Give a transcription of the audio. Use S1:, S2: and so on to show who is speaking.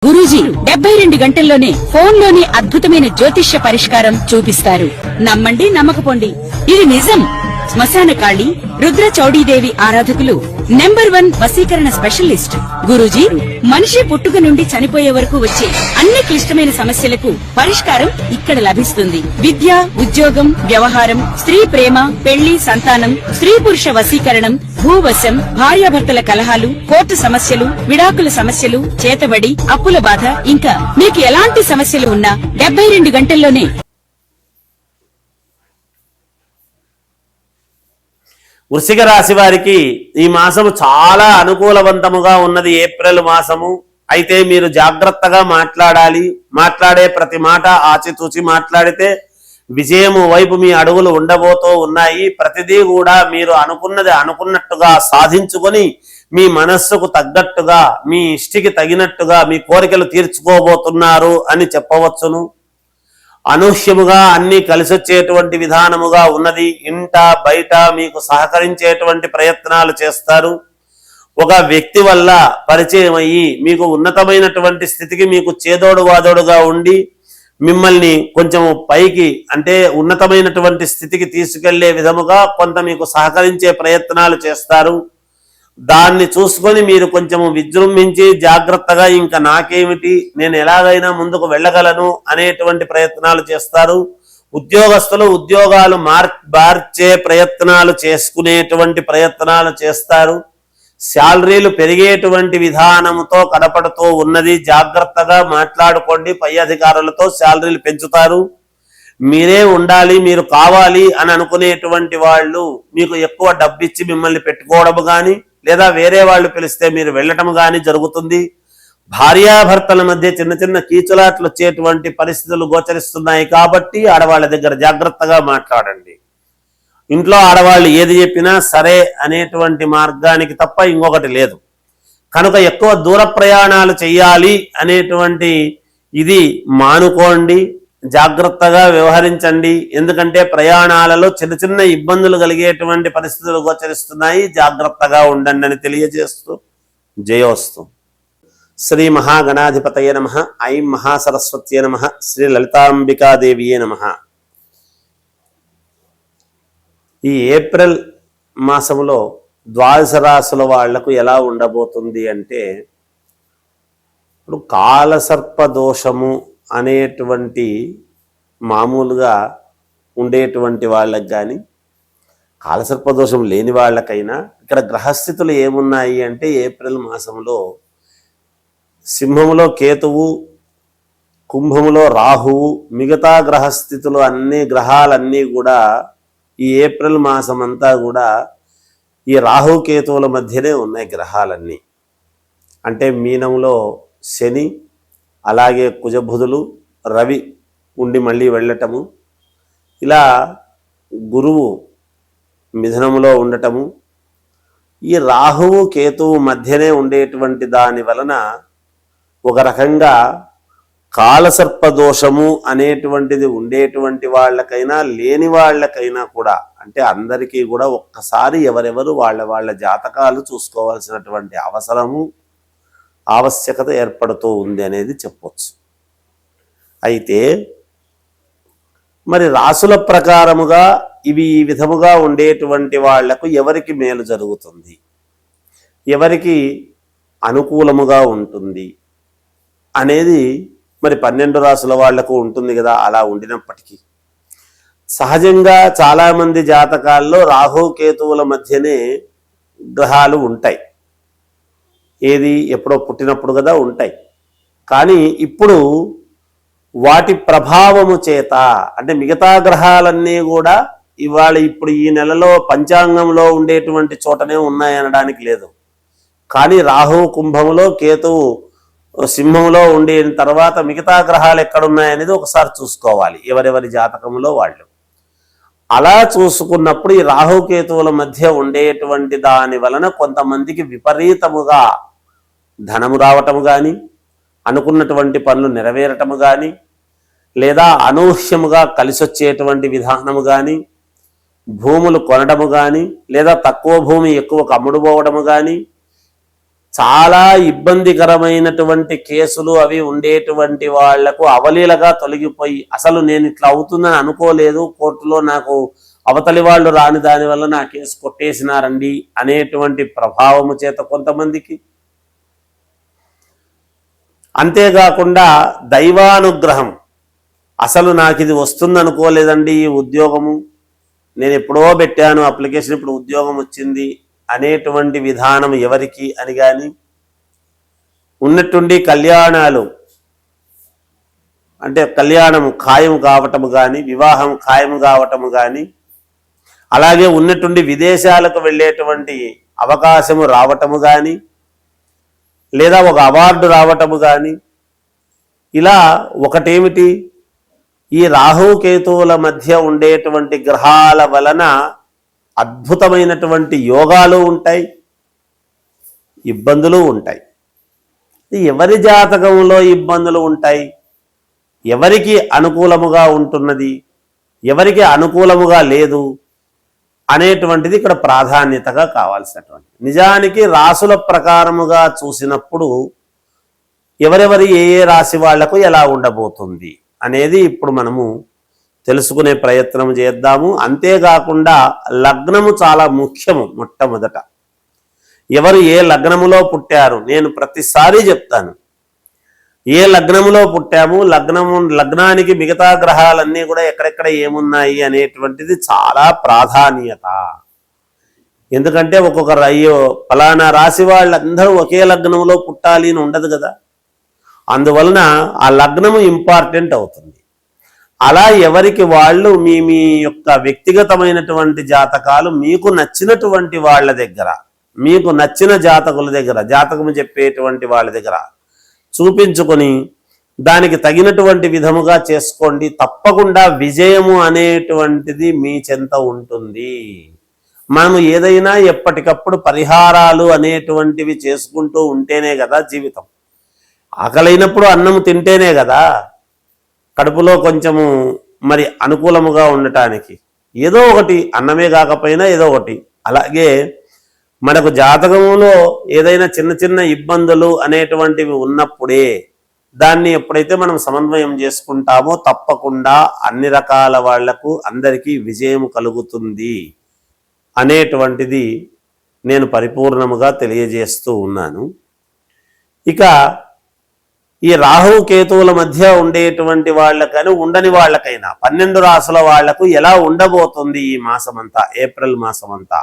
S1: గురూజీ 72 గంటల్లోనే ఫోన్లోని అద్భుతమైన జ్యోతిష్య పరిష్కారం చూపిస్తారు. నమ్మండి, నమ్మకపోండి, ఇది నిజం. శ్మశాన కాళి రుద్ర చౌడీదేవి ఆరాధకులు నంబర్ 1 వశీకరణ స్పెషలిస్ట్ గురూజీ. మనిషి పుట్టుక నుండి చనిపోయే వరకు వచ్చే అన్ని క్లిష్టమైన సమస్యలకు పరిష్కారం ఇక్కడ లభిస్తుంది. విద్య, ఉద్యోగం, వ్యవహారం, స్త్రీ ప్రేమ, పెళ్లి, సంతానం, స్త్రీ పురుష వశీకరణం, భూవశం, భార్యాభర్తల కలహాలు, కోర్టు సమస్యలు, విడాకుల సమస్యలు, చేతబడి, అప్పుల బాధ, ఇంకా మీకు ఎలాంటి సమస్యలు ఉన్నా 72 గంటల్లోనే.
S2: వృశ్చిక రాశి వారికి ఈ మాసము చాలా అనుకూలవంతముగా ఉన్నది. ఏప్రిల్ మాసము అయితే మీరు జాగ్రత్తగా మాట్లాడాలి. మాట్లాడే ప్రతి మాట ఆచితూచి మాట్లాడితే విజయము వైపు మీ అడుగులు ఉండబోతూ ఉన్నాయి. ప్రతిదీ కూడా మీరు అనుకున్నది అనుకున్నట్టుగా సాధించుకొని మీ మనస్సుకు తగ్గట్టుగా, మీ ఇష్టికి తగినట్టుగా మీ కోరికలు తీర్చుకోబోతున్నారు అని చెప్పవచ్చును. అనూహ్యముగా అన్ని కలిసొచ్చేటువంటి విధానముగా ఉన్నది. ఇంట బయట మీకు సహకరించేటువంటి ప్రయత్నాలు చేస్తారు. ఒక వ్యక్తి వల్ల పరిచయం అయ్యి మీకు ఉన్నతమైనటువంటి స్థితికి మీకు చేదోడు వాదోడుగా ఉండి మిమ్మల్ని కొంచెం పైకి అంటే ఉన్నతమైనటువంటి స్థితికి తీసుకెళ్లే విధముగా కొంత మీకు సహకరించే ప్రయత్నాలు చేస్తారు. దాన్ని చూసుకొని మీరు కొంచెము విజృంభించి జాగ్రత్తగా ఇంకా నాకేమిటి, నేను ఎలాగైనా ముందుకు వెళ్ళగలను అనేటువంటి ప్రయత్నాలు చేస్తారు. ఉద్యోగస్తులు ఉద్యోగాలు మార్చే ప్రయత్నాలు చేసుకునేటువంటి ప్రయత్నాలు చేస్తారు. శాలరీలు పెరిగేటువంటి విధానంతో కనపడుతూ ఉన్నది. జాగ్రత్తగా మాట్లాడుకోండి. పై అధికారులతో శాలరీలు పెంచుతారు. మీరే ఉండాలి, మీరు కావాలి అని అనుకునేటువంటి వాళ్ళు మీకు ఎక్కువ డబ్బిచ్చి మిమ్మల్ని పెట్టుకోవడం కానీ లేదా వేరే వాళ్ళు పిలిస్తే మీరు వెళ్ళటం కానీ జరుగుతుంది. భార్యాభర్తల మధ్య చిన్న చిన్న కీచులాట్లు వచ్చేటువంటి పరిస్థితులు గోచరిస్తున్నాయి. కాబట్టి ఆడవాళ్ళ దగ్గర జాగ్రత్తగా మాట్లాడండి. ఇంట్లో ఆడవాళ్ళు ఏది చెప్పినా సరే అనేటువంటి మార్గానికి తప్ప ఇంకొకటి లేదు. కనుక ఎక్కువ దూర ప్రయాణాలు చేయాలి అనేటువంటి ఇది మానుకోండి. జాగ్రత్తగా వ్యవహరించండి. ఎందుకంటే ప్రయాణాలలో చిన్న చిన్న ఇబ్బందులు కలిగేటువంటి పరిస్థితులు గోచరిస్తున్నాయి. జాగ్రత్తగా ఉండండి అని తెలియజేస్తూ జయోస్తు. శ్రీ మహాగణాధిపతయ నమః. ఐం మహాసరస్వత్యే నమః. శ్రీ లలితాంబికాదేవియే నమః. ఈ ఏప్రిల్ మాసంలో ద్వాదశ రాశుల వాళ్లకు ఎలా ఉండబోతుంది అంటే, ఇప్పుడు కాలసర్ప దోషము అనేటువంటి మామూలుగా ఉండేటువంటి వాళ్ళకి కానీ కాలసర్పదోషం లేని వాళ్ళకైనా ఇక్కడ గ్రహస్థితులు ఏమున్నాయి అంటే, ఏప్రిల్ మాసంలో సింహములో కేతువు, కుంభములో రాహువు, మిగతా గ్రహస్థితులు అన్ని గ్రహాలన్నీ కూడా ఈ ఏప్రిల్ మాసం అంతా కూడా ఈ రాహు కేతువుల మధ్యనే ఉన్నాయి గ్రహాలన్నీ. అంటే మీనంలో శని, అలాగే కుజబుధులు, రవి ఉండి మళ్ళీ వెళ్ళటము, ఇలా గురువు మిథునములో ఉండటము, ఈ రాహువు కేతువు మధ్యనే ఉండేటువంటి దాని వలన ఒక రకంగా కాలసర్పదోషము అనేటువంటిది ఉండేటువంటి వాళ్ళకైనా లేని వాళ్ళకైనా కూడా, అంటే అందరికీ కూడా ఒక్కసారి ఎవరెవరు వాళ్ళ జాతకాలు చూసుకోవాల్సినటువంటి అవసరము ఆవశ్యకత ఏర్పడుతూ ఉంది అనేది చెప్పవచ్చు. అయితే మరి రాసుల ప్రకారముగా ఇవి ఈ విధముగా ఉండేటువంటి వాళ్లకు ఎవరికి మేలు జరుగుతుంది, ఎవరికి అనుకూలముగా ఉంటుంది అనేది మరి 12 రాసుల వాళ్లకు ఉంటుంది కదా. అలా ఉండినప్పటికీ సహజంగా చాలామంది జాతకాల్లో రాహు కేతువుల మధ్యనే గ్రహాలు ఉంటాయి. ఏది ఎప్పుడో పుట్టినప్పుడు కదా ఉంటాయి. కానీ ఇప్పుడు వాటి ప్రభావము చేత అంటే మిగతా గ్రహాలన్నీ కూడా ఇవాళ ఇప్పుడు ఈ నెలలో పంచాంగంలో ఉండేటువంటి చోటనే ఉన్నాయనడానికి లేదు. కానీ రాహు కుంభములో, కేతువు సింహంలో ఉండిన తర్వాత మిగతా గ్రహాలు ఎక్కడున్నాయనేది ఒకసారి చూసుకోవాలి ఎవరెవరి జాతకంలో వాళ్ళు. అలా చూసుకున్నప్పుడు ఈ రాహుకేతువుల మధ్య ఉండేటువంటి దాని వలన కొంతమందికి విపరీతముగా ధనము రావటము కానీ, అనుకున్నటువంటి పనులు నెరవేరటము కానీ, లేదా అనూహ్యముగా కలిసొచ్చేటువంటి విధానము కానీ, భూములు కొనడము కానీ, లేదా తక్కువ భూమి ఎక్కువకు అమ్ముడుపోవడము కానీ, చాలా ఇబ్బందికరమైనటువంటి కేసులు అవి ఉండేటువంటి వాళ్లకు అవలీలగా తొలగిపోయి, అసలు నేను ఇట్లా అవుతుందని అనుకోలేదు, కోర్టులో నాకు అవతలి వాళ్ళు రాని దానివల్ల నా కేసు కొట్టేసినారండి అనేటువంటి ప్రభావము చేత కొంతమందికి, అంతేకాకుండా దైవానుగ్రహం, అసలు నాకు ఇది వస్తుందనుకోలేదండి ఈ ఉద్యోగము, నేను ఎప్పుడో పెట్టాను అప్లికేషన్, ఇప్పుడు ఉద్యోగం వచ్చింది అనేటువంటి విధానం ఎవరికి అని కానీ, ఉన్నట్టుండి కళ్యాణాలు అంటే కళ్యాణం ఖాయం కావటము కానీ, వివాహం ఖాయం కావటము కానీ, అలాగే ఉన్నట్టుండి విదేశాలకు వెళ్ళేటువంటి అవకాశము రావటము కానీ, లేదా ఒక అవార్డు రావటము కానీ, ఇలా ఒకటేమిటి, ఈ రాహుకేతువుల మధ్య ఉండేటువంటి గ్రహాల వలన అద్భుతమైనటువంటి యోగాలు ఉంటాయి, ఇబ్బందులు ఉంటాయి. ఎవరి జాతకంలో ఇబ్బందులు ఉంటాయి, ఎవరికి అనుకూలముగా ఉంటున్నది, ఎవరికి అనుకూలముగా లేదు అనేటువంటిది ఇక్కడ ప్రాధాన్యతగా కావాల్సినటువంటి. నిజానికి రాసుల ప్రకారముగా చూసినప్పుడు ఎవరెవరి ఏ ఏ రాశి వాళ్లకు ఎలా ఉండబోతుంది అనేది ఇప్పుడు మనము తెలుసుకునే ప్రయత్నం చేద్దాము. అంతేకాకుండా లగ్నము చాలా ముఖ్యము. మొట్టమొదట ఎవరు ఏ లగ్నములో పుట్టారు, నేను ప్రతిసారి చెప్తాను, ఏ లగ్నములో పుట్టాము, లగ్నానికి మిగతా గ్రహాలన్నీ కూడా ఎక్కడెక్కడ ఏమున్నాయి అనేటువంటిది చాలా ప్రాధాన్యత. ఎందుకంటే ఒక్కొక్కరు అయ్యో ఫలానా రాశి వాళ్ళందరూ ఒకే లగ్నంలో పుట్టాలి అని ఉండదు కదా, అందువలన ఆ లగ్నము ఇంపార్టెంట్ అవుతుంది. అలా ఎవరికి వాళ్ళు మీ మీ యొక్క వ్యక్తిగతమైనటువంటి జాతకాలు మీకు నచ్చినటువంటి వాళ్ళ దగ్గర, మీకు నచ్చిన జాతకుల దగ్గర, జాతకము చెప్పేటువంటి వాళ్ళ దగ్గర చూపించుకొని దానికి తగినటువంటి విధముగా చేసుకోండి. తప్పకుండా విజయము అనేటువంటిది మీ చెంత ఉంటుంది. మనము ఏదైనా ఎప్పటికప్పుడు పరిహారాలు అనేటువంటివి చేసుకుంటూ ఉంటేనే కదా జీవితం. ఆకలైనప్పుడు అన్నము తింటేనే కదా కడుపులో కొంచెము మరి అనుకూలముగా ఉండటానికి, ఏదో ఒకటి, అన్నమే కాకపోయినా ఏదో ఒకటి. అలాగే మనకు జాతకములో ఏదైనా చిన్న చిన్న ఇబ్బందులు అనేటువంటివి ఉన్నప్పుడే దాన్ని ఎప్పుడైతే మనం సమన్వయం చేసుకుంటామో తప్పకుండా అన్ని రకాల వాళ్లకు అందరికీ విజయం కలుగుతుంది అనేటువంటిది నేను పరిపూర్ణముగా తెలియజేస్తూ ఉన్నాను. ఇక ఈ రాహు కేతువుల మధ్య ఉండేటువంటి వాళ్ళకని ఉండని వాళ్ళకైనా 12 రాసుల వాళ్లకు ఎలా ఉండబోతుంది ఈ మాసమంతా, ఏప్రిల్ మాసమంతా